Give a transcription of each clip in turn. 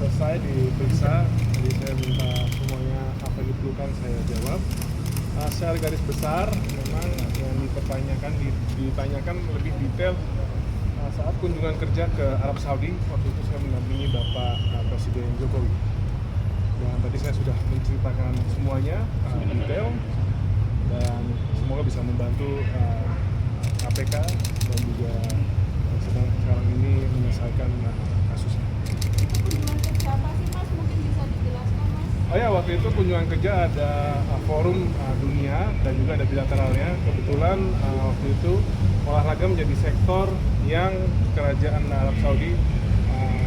selesai diperiksa, jadi saya minta semuanya apa yang diperlukan saya jawab. Secara garis besar memang yang ditanyakan lebih detail saat kunjungan kerja ke Arab Saudi. Waktu itu saya mendampingi Bapak Presiden Jokowi, dan tadi saya sudah menceritakan semuanya detail, dan semoga bisa membantu KPK dan juga sedang sekarang ini menyelesaikan kasusnya. Kunjungan kerja apa sih Mas? Mungkin bisa dijelaskan Mas? Oh ya, waktu itu kunjungan kerja ada forum dunia dan juga ada bilateralnya. Kebetulan waktu itu olahraga menjadi sektor yang kerajaan Arab Saudi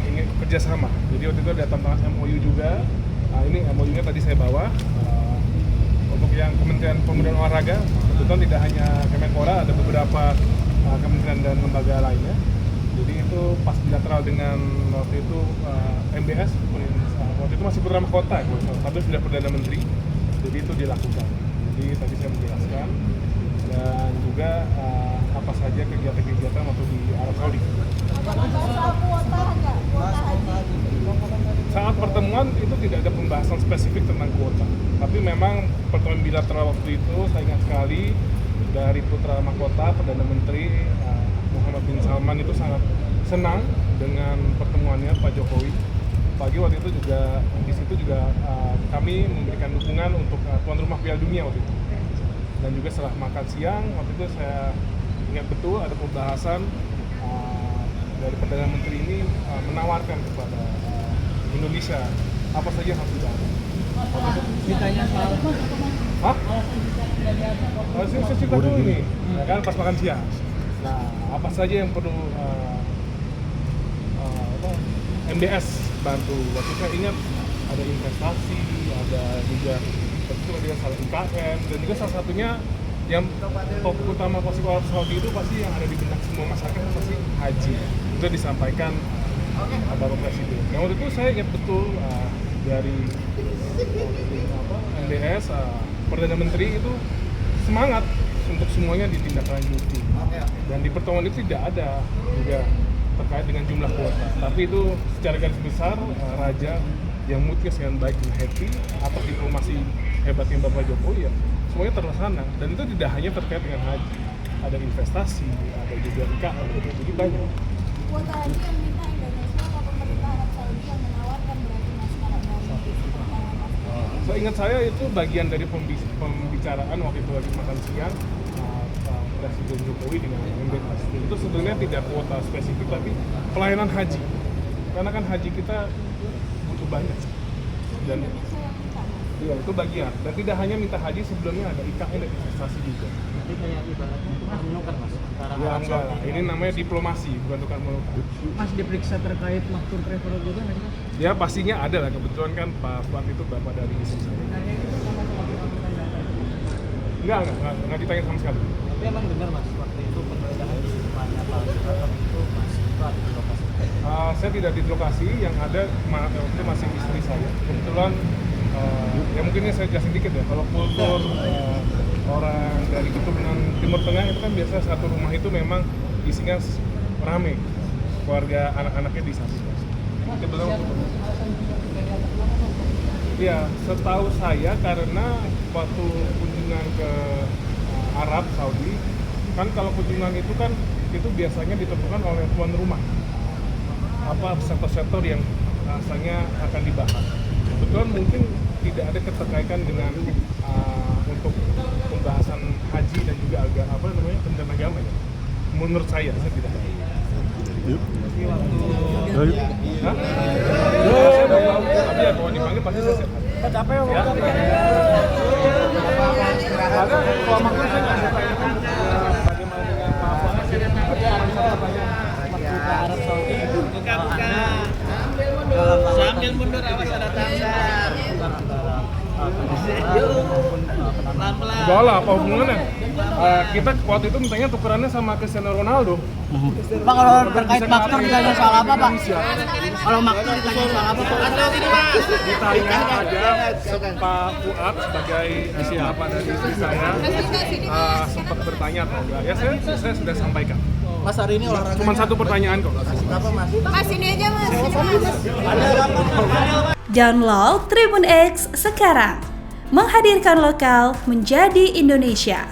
ingin kerjasama. Jadi waktu itu ada tantangan MOU juga. Ini MOU-nya tadi saya bawa. Untuk yang Kementerian Pemuda dan Olahraga, kebetulan tidak hanya Kemenpora, ada beberapa kementerian dan lembaga lainnya. Jadi itu pas bilateral dengan waktu itu MBS, waktu itu masih putra mahkota, tapi sudah Perdana Menteri, jadi itu dilakukan. Jadi tadi saya menjelaskan, dan juga apa saja kegiatan-kegiatan waktu di Arab Saudi. Soal kuota enggak? Kuota haji. Saat pertemuan itu tidak ada pembahasan spesifik tentang kuota, tapi memang pertemuan bilateral waktu itu saya ingat sekali dari putra mahkota Perdana Menteri Muhammad bin Salman itu sangat senang dengan pertemuannya Pak Jokowi. Pagi waktu itu juga di situ juga kami memberikan dukungan untuk tuan rumah Piala Dunia waktu itu. Dan juga setelah makan siang waktu itu saya ingat betul ada pembahasan dari Perdana Menteri ini menawarkan kepada Indonesia apa saja yang harus dibahas. Ditanya soal Hah? Saya cerita dulu nih, ya kan pas makan siang. Nah, apa saja yang perlu MBS bantu? Waktu saya ingat ada investasi, ada juga betul dia salah IKN, dan juga salah satunya yang topik utama posisi Arab Saudi itu pasti yang ada di benak semua masyarakat pasti haji. Itu disampaikan Bapak Presiden. Nah, waktu itu saya ingat betul dari MBS, Perdana Menteri itu semangat untuk semuanya ditindaklanjuti. Dan di pertemuan itu tidak ada juga terkait dengan jumlah kuota. Tapi itu secara garis besar Raja yang mutus dengan baik dan happy atau diplomasi hebatnya Bapak Jokowi ya semuanya terlaksana. Dan itu tidak hanya terkait dengan haji, ada investasi, ada juga IKN, jadi banyak. Kuota haji yang minta Indonesia atau pemerintah Arab Saudi yang menawarkan berarti Mas kalau dari So ingat saya itu bagian dari pembicaraan waktu itu lagi makan siang Presiden Jokowi dengan MBS. Itu sebenarnya tidak kuota spesifik tapi pelayanan haji. Karena kan haji kita butuh banyak. Dan Indonesia yang minta Mas? iya itu bagian. Dan tidak hanya minta haji, sebelumnya ada IKN dan investasi juga. Jadi kayak ibaratnya tukar menukar Mas antara Ya Arab enggak, Saudi. ini namanya diplomasi bukan tukar menukar. Mas diperiksa terkait maktur travel juga nggak sih Mas? Ya pastinya ada lah, kebetulan kan Pak Fuad itu bapak dari istri saya. Tanya itu sama-sama kita Enggak ditanya sama sekali. Tapi emang benar Mas, waktu itu penggeledahan di rumahnya Pak Soeharto itu Mas itu ada di lokasi. Saya tidak di lokasi, yang ada itu masih istri saya. Kebetulan ya mungkin ini saya jelasin dikit ya. Kalau kultur orang dari keturunan Timur Tengah itu kan biasa satu rumah itu memang isinya rame, keluarga anak-anaknya di samping. Kebetulan ya setahu saya karena waktu kunjungan ke Arab Saudi kan kalau kunjungan itu kan itu biasanya ditentukan oleh tuan rumah apa sektor-sektor yang rasanya akan dibahas. Kebetulan mungkin tidak ada keterkaitan dengan untuk pembahasan haji dan juga Kementerian Agama ya. Menurut saya tidak tahu. Jadi waktu Hah? Saya nggak tahu, tapi ya kalau dipanggil pasti saya siap. capek ya? Karena kalau makhluk saya nggak bisa tanyakan bagaimana dengan Pak Fuad. Tapi ada satu pertanyaan. Ke Arab Saudi Buka. Sambil mundur awas ada tangsar. Pelan-pelan. Enggak lah, apa hubungannya? Kita waktu itu mintanya tukerannya sama Cristiano Ronaldo. Pak kalau terkait maktur ditanya soal apa Pak? Kalau maktur ditanya soal apa Pak? Ditanya aja Pak Fuad sebagai apa dari istri saya sempat bertanya atau enggak. Ya saya sudah sampaikan. Mas hari ini olahraga Cuma satu pertanyaan kok. apa Mas? Mas ini aja Mas. Ada apa? Download Tribun X sekarang, menghadirkan lokal menjadi Indonesia.